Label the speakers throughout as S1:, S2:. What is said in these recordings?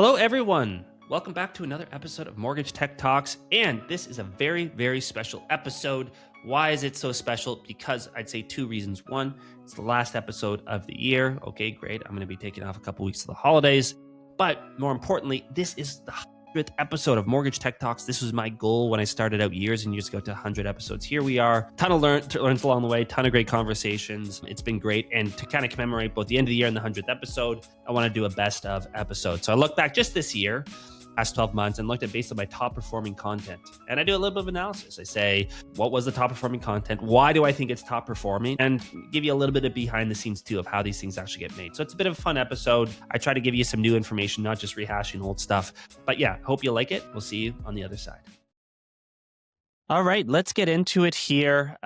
S1: Hello, everyone. Welcome back to another episode of Mortgage Tech Talks. And this is a very, very special episode. Why is it so special? Because I'd say two reasons. One, it's the last episode of the year. Okay, great. I'm going to be taking off a couple weeks of the holidays. But more importantly, this is the 100th episode of Mortgage Tech Talks. This was my goal when I started out years and years ago to 100 episodes. Here we are. Ton of learns along the way, ton of great conversations. It's been great. And to kind of commemorate both the end of the year and the 100th episode, I want to do a best of episode. So I look back just this year, past 12 months, and looked at based on my top performing content. And I do a little bit of analysis. I say, what was the top performing content? Why do I think it's top performing? And give you a little bit of behind the scenes too of how these things actually get made. So it's a bit of a fun episode. I try to give you some new information, not just rehashing old stuff. But yeah, hope you like it. We'll see you on the other side. All right, let's get into it here.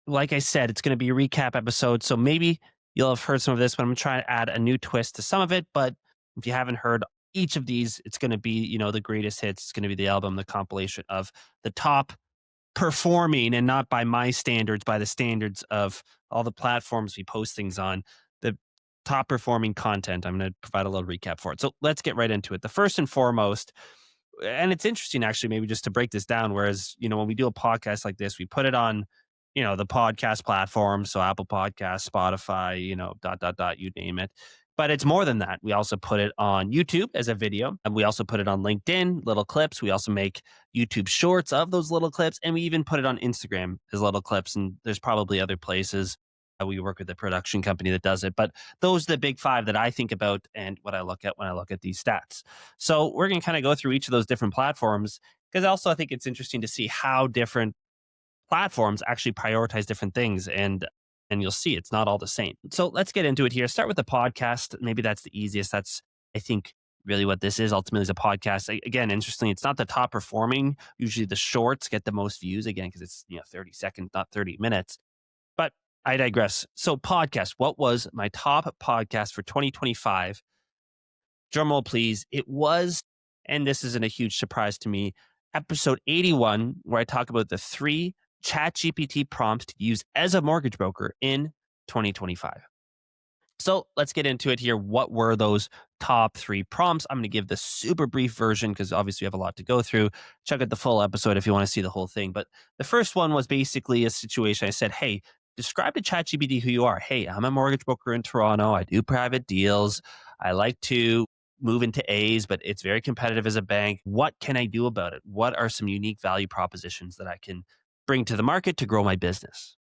S1: Like I said, it's going to be a recap episode. So maybe you'll have heard some of this, but I'm going to try to add a new twist to some of it. But if you haven't heard each of these, it's going to be, the greatest hits. It's going to be the album, the compilation of the top performing, and not by my standards, by the standards of all the platforms we post things on, the top performing content. I'm going to provide a little recap for it. So let's get right into it. The first and foremost, and it's interesting actually, maybe just to break this down, whereas, when we do a podcast like this, we put it on, the podcast platform. So Apple Podcasts, Spotify, you name it. But it's more than that. We also put it on YouTube as a video, and we also put it on LinkedIn, little clips. We also make YouTube shorts of those little clips, and we even put it on Instagram as little clips. And there's probably other places. We work with a production company that does it. But those are the big five that I think about and what I look at when I look at these stats. So we're going to kind of go through each of those different platforms, because also I think it's interesting to see how different platforms actually prioritize different things. And you'll see it's not all the same. So let's get into it here. Start with the podcast. Maybe that's the easiest. That's, I think, really what this is ultimately, is a podcast. Again, interestingly, it's not the top performing. Usually the shorts get the most views, again, because it's 30 seconds, not 30 minutes. But I digress. So podcast, what was my top podcast for 2025? Drumroll, please. It was, and this isn't a huge surprise to me, episode 81, where I talk about the 3 ChatGPT prompts to use as a mortgage broker in 2025. So let's get into it here. What were those top 3 prompts? I'm going to give the super brief version because obviously we have a lot to go through. Check out the full episode if you want to see the whole thing. But the first one was basically a situation. I said, hey, describe to ChatGPT who you are. Hey, I'm a mortgage broker in Toronto. I do private deals. I like to move into A's, but it's very competitive as a bank. What can I do about it? What are some unique value propositions that I can bring to the market to grow my business?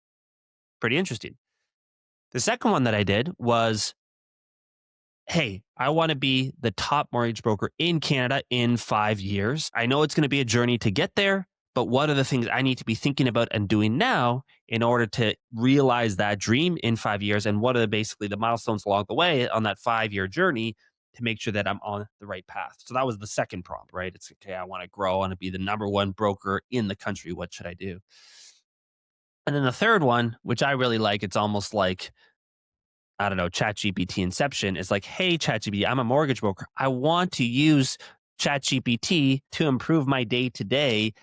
S1: Pretty interesting. The second one that I did was, hey, I want to be the top mortgage broker in Canada in 5 years. I know it's going to be a journey to get there, but what are the things I need to be thinking about and doing now in order to realize that dream in 5 years? And what are basically the milestones along the way on that 5-year journey to make sure that I'm on the right path? So that was the second prompt, right? It's okay, I want to grow, I want to be the number 1 broker in the country. What should I do? And then the third one, which I really like, it's almost like, I don't know, ChatGPT Inception, is like, hey, ChatGPT, I'm a mortgage broker. I want to use ChatGPT to improve my day to day.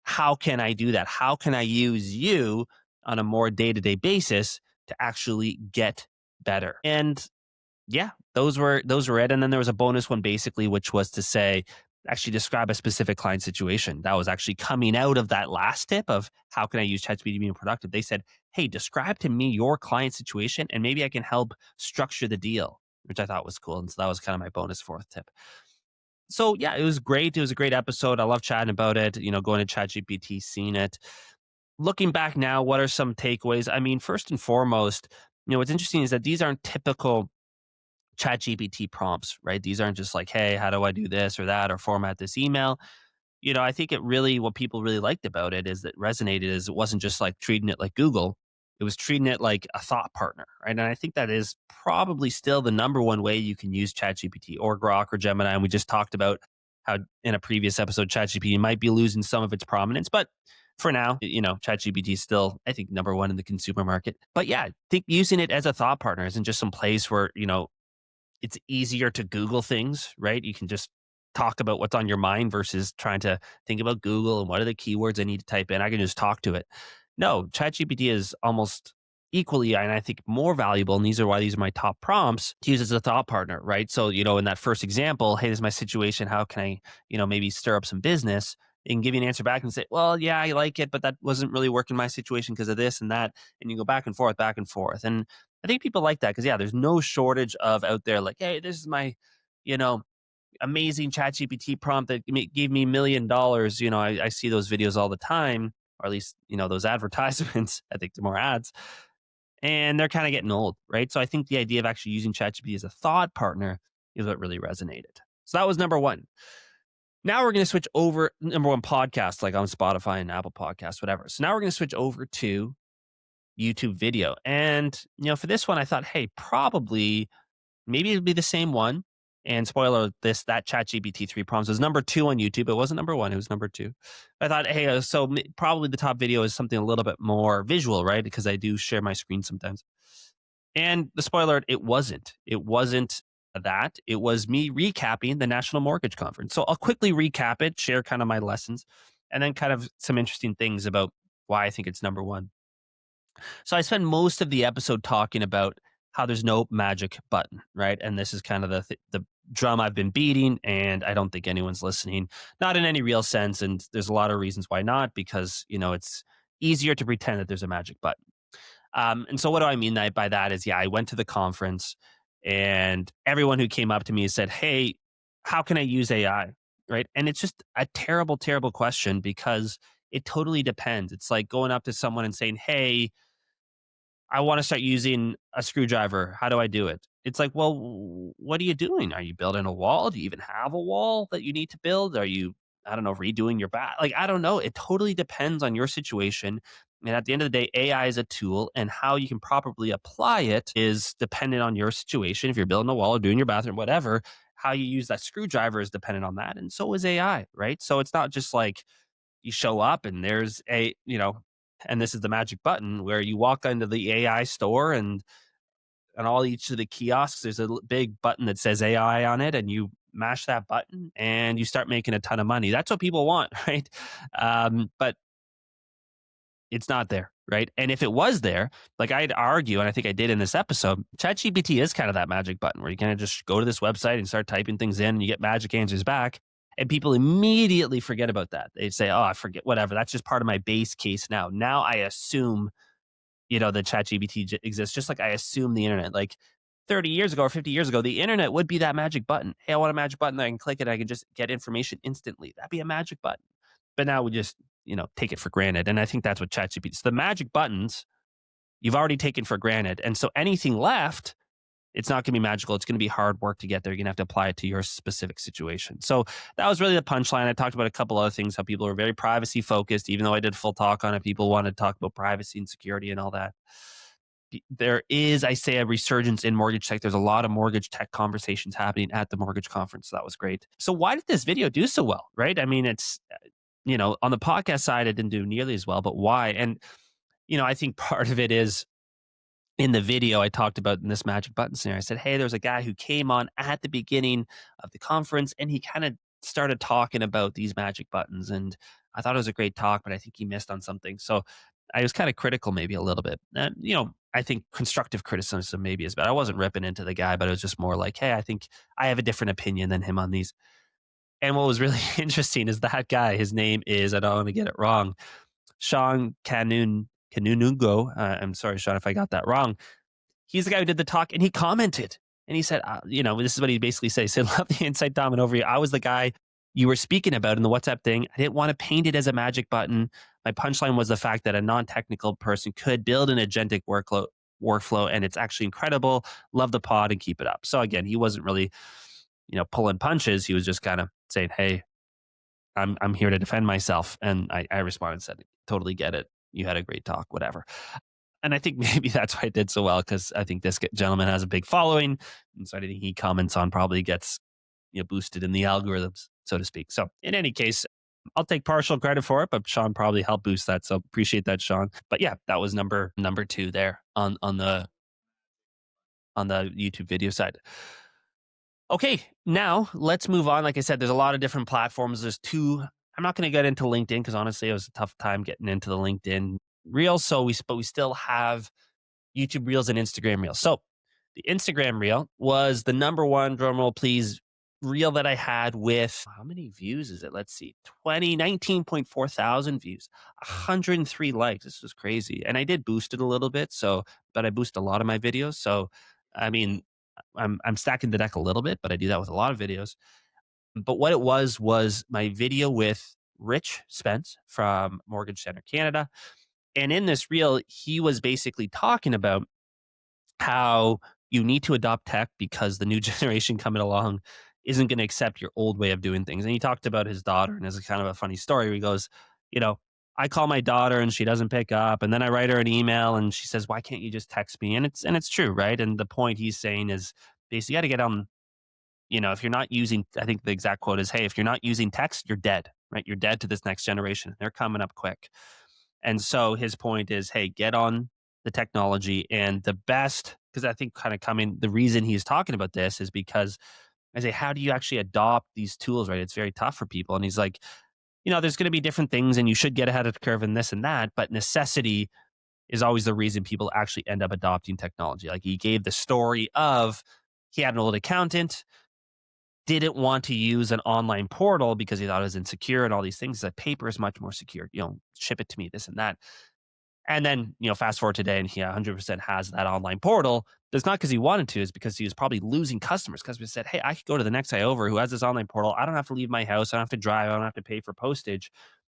S1: How can I do that? How can I use you on a more day-to-day basis to actually get better? And yeah, those were it. And then there was a bonus one basically, which was to say, actually describe a specific client situation. That was actually coming out of that last tip of how can I use ChatGPT to be productive. They said, hey, describe to me your client situation and maybe I can help structure the deal, which I thought was cool. And so that was kind of my bonus 4th tip. So yeah, it was great. It was a great episode. I love chatting about it, going to ChatGPT, seeing it. Looking back now, what are some takeaways? I mean, first and foremost, what's interesting is that these aren't typical ChatGPT prompts, right? These aren't just like, hey, how do I do this or that or format this email? I think what people really liked about it is that resonated is it wasn't just like treating it like Google. It was treating it like a thought partner, right? And I think that is probably still the number 1 way you can use ChatGPT or Grok or Gemini. And we just talked about how in a previous episode, ChatGPT might be losing some of its prominence, but for now, ChatGPT is still, I think, number 1 in the consumer market. But yeah, I think using it as a thought partner isn't just some place where, it's easier to Google things, right? You can just talk about what's on your mind versus trying to think about Google and what are the keywords I need to type in. I can just talk to it. No, ChatGPT is almost equally, and I think more valuable, and these are why these are my top prompts, to use as a thought partner, right? So, in that first example, hey, this is my situation. How can I, maybe stir up some business? They can give you an answer back and say, well, yeah, I like it, but that wasn't really working my situation because of this and that. And you go back and forth, back and forth. And I think people like that because, yeah, there's no shortage of out there like, hey, this is my, you know, amazing ChatGPT prompt that gave me $1 million. I see those videos all the time, or at least, those advertisements. I think they're more ads, and they're kind of getting old, right? So I think the idea of actually using ChatGPT as a thought partner is what really resonated. So that was number one. Now we're going to switch over number one podcast, like on Spotify and Apple Podcasts, whatever. So now we're going to switch over to YouTube video. And, for this one, I thought, hey, probably maybe it'd be the same one. And spoiler, that ChatGPT 3 prompts was number 2 on YouTube. It wasn't number 1, it was number 2. I thought, hey, so probably the top video is something a little bit more visual, right? Because I do share my screen sometimes. And the spoiler, it wasn't. It wasn't that. It was me recapping the National Mortgage Conference. So I'll quickly recap it, share kind of my lessons, and then kind of some interesting things about why I think it's number 1. So I spend most of the episode talking about how there's no magic button, right? And this is kind of the drum I've been beating, and I don't think anyone's listening, not in any real sense. And there's a lot of reasons why not, because it's easier to pretend that there's a magic button. And so what do I mean by that is, yeah, I went to the conference, and everyone who came up to me said, hey, how can I use AI? Right? And it's just a terrible, terrible question because it totally depends. It's like going up to someone and saying, hey, I want to start using a screwdriver. How do I do it? It's like, well, what are you doing? Are you building a wall? Do you even have a wall that you need to build? Are you, I don't know, redoing your bath? Like, I don't know. It totally depends on your situation. And at the end of the day, AI is a tool, and how you can properly apply it is dependent on your situation. If you're building a wall or doing your bathroom, whatever, how you use that screwdriver is dependent on that. And so is AI, right? So it's not just like you show up and there's and this is the magic button where you walk into the AI store, and on each of the kiosks, there's a big button that says AI on it, and you mash that button and you start making a ton of money. That's what people want, right? But it's not there, right? And if it was there, like I'd argue, and I think I did in this episode, ChatGPT is kind of that magic button where you kind of just go to this website and start typing things in and you get magic answers back. And people immediately forget about that. They say, oh, I forget, whatever. That's just part of my base case now. Now I assume, that ChatGPT exists, just like I assume the internet. Like 30 years ago or 50 years ago, the internet would be that magic button. Hey, I want a magic button that I can click it. I can just get information instantly. That'd be a magic button. But now we just, take it for granted. And I think that's what ChatGPT is. The magic buttons you've already taken for granted. And so anything left, it's not going to be magical. It's going to be hard work to get there. You're going to have to apply it to your specific situation. So that was really the punchline. I talked about a couple other things, how people are very privacy focused. Even though I did full talk on it, people wanted to talk about privacy and security and all that. There is, I say, a resurgence in mortgage tech. There's a lot of mortgage tech conversations happening at the mortgage conference. So that was great. So why did this video do so well, right? I mean, it's, on the podcast side, it didn't do nearly as well, but why? And, I think part of it is, in the video I talked about in this magic button scenario, I said, hey, there's a guy who came on at the beginning of the conference, and he kind of started talking about these magic buttons. And I thought it was a great talk, but I think he missed on something. So I was kind of critical, maybe a little bit. And, I think constructive criticism maybe is bad. I wasn't ripping into the guy, but it was just more like, hey, I think I have a different opinion than him on these. And what was really interesting is that guy, his name is, I don't want to get it wrong, Sean Kanunungo. I'm sorry, Sean, if I got that wrong. He's the guy who did the talk, and he commented, and he said, this is what he basically said. He said, love the insight, Dom, and overview. I was the guy you were speaking about in the WhatsApp thing. I didn't want to paint it as a magic button. My punchline was the fact that a non-technical person could build an agentic workflow, and it's actually incredible. Love the pod and keep it up. So again, he wasn't really, pulling punches. He was just kind of saying, hey, I'm here to defend myself. And I responded and said, totally get it. You had a great talk, whatever. And I think maybe that's why it did so well, because I think this gentleman has a big following. And so anything he comments on probably gets boosted in the algorithms, so to speak. So in any case, I'll take partial credit for it, but Sean probably helped boost that. So appreciate that, Sean. But yeah, that was number 2 there on the YouTube video side. Okay, now let's move on. Like I said, there's a lot of different platforms. There's 2. I'm not going to get into LinkedIn because honestly, it was a tough time getting into the LinkedIn Reels. So we still have YouTube Reels and Instagram Reels. So the Instagram Reel was the number one, drumroll please, reel that I had with how many views is it? Let's see, 19.4 thousand views, 103 likes. This was crazy. And I did boost it a little bit. So, but I boost a lot of my videos. So, I mean, I'm stacking the deck a little bit, but I do that with a lot of videos. But what it was my video with Rich Spence from Mortgage Center Canada. And in this reel, he was basically talking about how you need to adopt tech because the new generation coming along isn't going to accept your old way of doing things. And he talked about his daughter, and it's kind of a funny story where he goes, you know, I call my daughter and she doesn't pick up, and then I write her an email and she says, "Why can't you just text me?" And it's true, right? And the point he's saying is basically you got to get on. If you're not using, I think the exact quote is, "Hey, if you're not using text, you're dead." Right? You're dead to this next generation. They're coming up quick. And so his point is, hey, get on the technology. And the best, because I think kind of coming, the reason he's talking about this is because I say, how do you actually adopt these tools, right? It's very tough for people. And he's like, there's going to be different things and you should get ahead of the curve in this and that. But necessity is always the reason people actually end up adopting technology. Like he gave the story of he had an old accountant, didn't want to use an online portal because he thought it was insecure and all these things. That paper is much more secure. Ship it to me, this and that. And then, fast forward today and he 100% has that online portal. It's not because he wanted to, it's because he was probably losing customers. Customers said, hey, I could go to the next guy over who has this online portal. I don't have to leave my house. I don't have to drive. I don't have to pay for postage.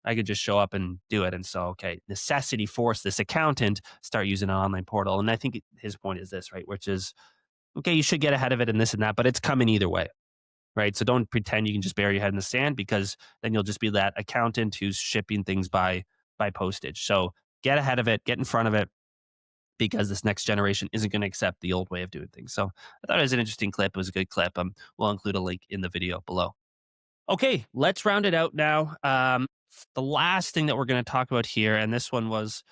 S1: I could just show up and do it. And so, okay, necessity forced this accountant start using an online portal. And I think his point is this, right? Which is, okay, you should get ahead of it and this and that, but it's coming either way. Right. So don't pretend you can just bury your head in the sand because then you'll just be that accountant who's shipping things by postage. So get ahead of it, get in front of it because this next generation isn't going to accept the old way of doing things. So I thought it was an interesting clip. It was a good clip. We'll include a link in the video below. Okay, let's round it out now. The last thing that we're going to talk about here, and this one was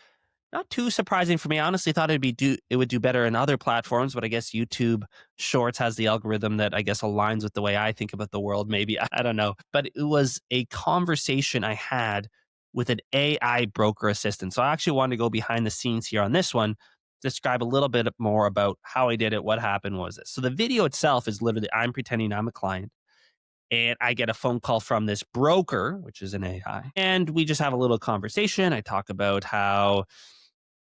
S1: not too surprising for me. I honestly thought it would do better in other platforms, but I guess YouTube Shorts has the algorithm that I guess aligns with the way I think about the world. Maybe I don't know, but it was a conversation I had with an AI broker assistant. So I actually wanted to go behind the scenes here on this one, describe a little bit more about how I did it, what happened was this. So the video itself is literally I'm pretending I'm a client. And I get a phone call from this broker, which is an AI. And we just have a little conversation. I talk about how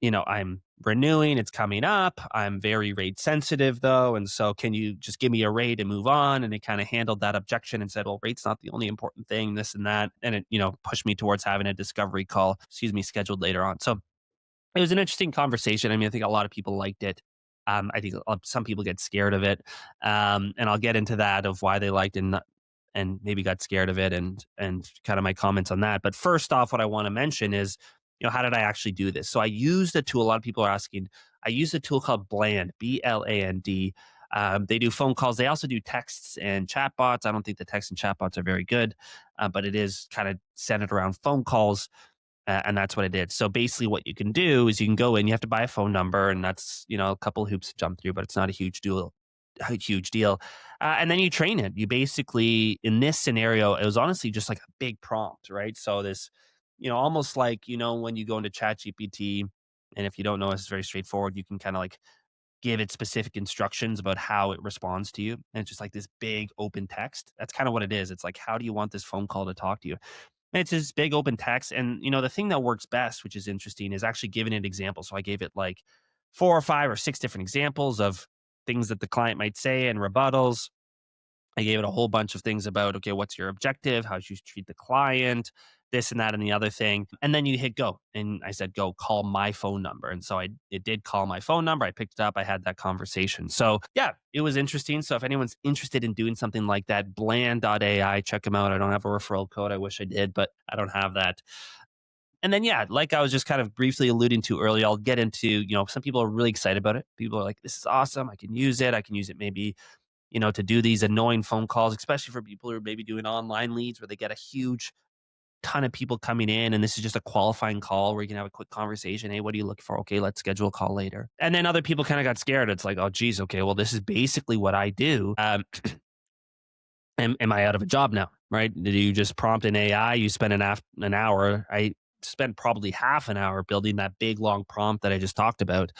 S1: I'm renewing, it's coming up. I'm very rate sensitive though. And so can you just give me a rate and move on? And it kind of handled that objection and said, well, rate's not the only important thing, this and that. And it, pushed me towards having a discovery call, scheduled later on. So it was an interesting conversation. I mean, I think a lot of people liked it. I think some people get scared of it. And I'll get into that of why they liked it and maybe got scared of it and kind of my comments on that. But first off, what I want to mention is, how did I actually do this? So I used a tool. A lot of people are asking. I used a tool called Bland, BLAND. They do phone calls. They also do texts and chatbots. I don't think the texts and chatbots are very good, but it is kind of centered around phone calls. And that's what I did. So basically what you can do is you can go in, you have to buy a phone number, and that's, a couple hoops to jump through, but it's not a huge deal. And then you train it. You basically, in this scenario, it was honestly just like a big prompt, right? So this, almost like, when you go into ChatGPT, and if you don't know, it's very straightforward. You can kind of like give it specific instructions about how it responds to you. And it's just like this big open text. That's kind of what it is. It's like, how do you want this phone call to talk to you? And it's this big open text. And, the thing that works best, which is interesting, is actually giving an example. So I gave it like 4 or 5 or 6 different examples of things that the client might say and rebuttals. I gave it a whole bunch of things about, okay, what's your objective? How should you treat the client? This and that and the other thing. And then you hit go. And I said, go call my phone number. And so it did call my phone number. I picked it up. I had that conversation. So yeah, it was interesting. So if anyone's interested in doing something like that, bland.ai, check them out. I don't have a referral code. I wish I did, but I don't have that. And then, yeah, like I was just kind of briefly alluding to earlier, I'll get into, some people are really excited about it. People are like, this is awesome. I can use it. I can use it maybe, to do these annoying phone calls, especially for people who are maybe doing online leads where they get a huge ton of people coming in. And this is just a qualifying call where you can have a quick conversation. Hey, what are you looking for? Okay, let's schedule a call later. And then other people kind of got scared. It's like, oh, geez, okay, well, this is basically what I do. Am I out of a job now? Right? Did you just prompt an AI? You spend an hour. I spent probably half an hour building that big long prompt that I just talked about.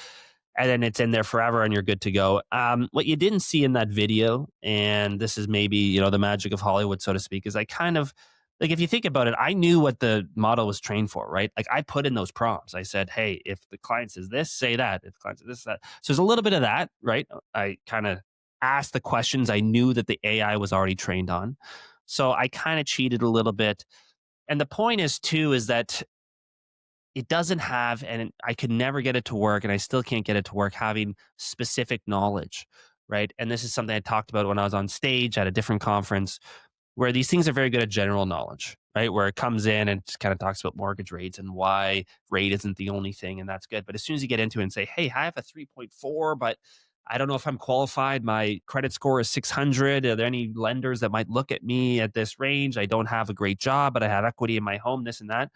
S1: and then it's in there forever and you're good to go. What you didn't see in that video, and this is maybe, the magic of Hollywood, so to speak, is I kind of like, if you think about it, I knew what the model was trained for, right? Like I put in those prompts. I said, hey, if the client says this, say that. If the client says this, that. So there's a little bit of that, right? I kind of asked the questions I knew that the AI was already trained on. So I kind of cheated a little bit. And the point is too, is that it doesn't have, and I could never get it to work, and I still can't get it to work, having specific knowledge, right? And this is something I talked about when I was on stage at a different conference, where these things are very good at general knowledge, right? Where it comes in and just kind of talks about mortgage rates and why rate isn't the only thing, and that's good. But as soon as you get into it and say, hey, I have a 3.4, but I don't know if I'm qualified. My credit score is 600. Are there any lenders that might look at me at this range? I don't have a great job, but I have equity in my home, this and that.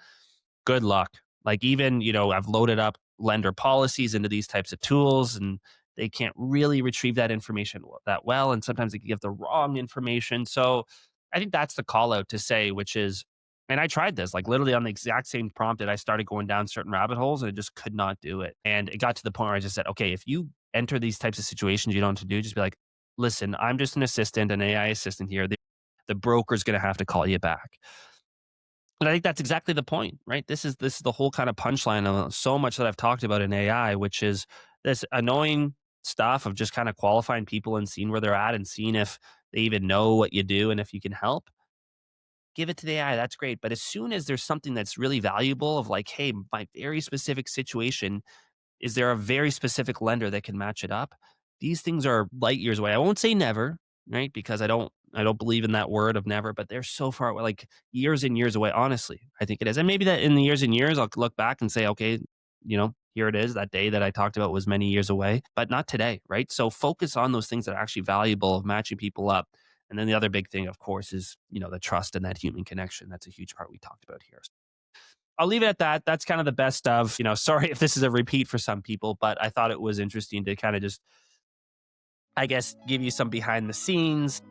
S1: Good luck. Like even, I've loaded up lender policies into these types of tools, and they can't really retrieve that information that well. And sometimes they can give the wrong information. So I think that's the call out to say, which is, and I tried this like literally on the exact same prompt that I started going down certain rabbit holes and I just could not do it. And it got to the point where I just said, okay, if you enter these types of situations you don't know what to do, just be like, listen, I'm just an assistant, an AI assistant here. The broker's going to have to call you back. And I think that's exactly the point, right? This is the whole kind of punchline of so much that I've talked about in AI, which is this annoying stuff of just kind of qualifying people and seeing where they're at and seeing if they even know what you do and if you can help. Give it to the AI. That's great. But as soon as there's something that's really valuable of like, hey, my very specific situation, is there a very specific lender that can match it up? These things are light years away. I won't say never, right? Because I don't believe in that word of never, but they're so far away, like years and years away. Honestly, I think it is. And maybe that in the years and years, I'll look back and say, okay, here it is. That day that I talked about was many years away, but not today, right? So focus on those things that are actually valuable of matching people up. And then the other big thing, of course, is, the trust and that human connection. That's a huge part we talked about here. I'll leave it at that. That's kind of the best of, sorry if this is a repeat for some people, but I thought it was interesting to kind of just, I guess, give you some behind the scenes,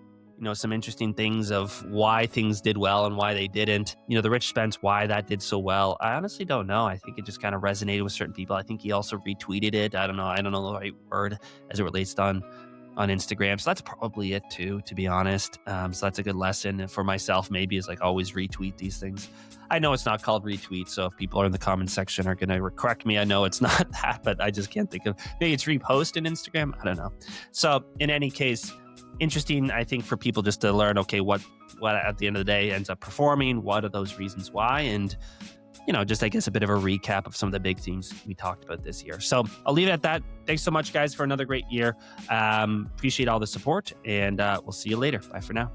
S1: some interesting things of why things did well and why they didn't. The Rich Spence, why that did so well. I honestly don't know. I think it just kind of resonated with certain people. I think he also retweeted it. I don't know. I don't know the right word as it relates to on Instagram. So that's probably it too, to be honest. So that's a good lesson. And for myself, maybe is like always retweet these things. I know it's not called retweet. So if people are in the comment section are going to correct me, I know it's not that, but I just can't think of, maybe it's repost in Instagram. I don't know. So in any case, interesting, I think, for people just to learn, okay, what at the end of the day ends up performing, what are those reasons why, and just I guess a bit of a recap of some of the big themes we talked about this year. So I'll leave it at that. Thanks so much, guys, for another great year. Appreciate all the support, and we'll see you later. Bye for now.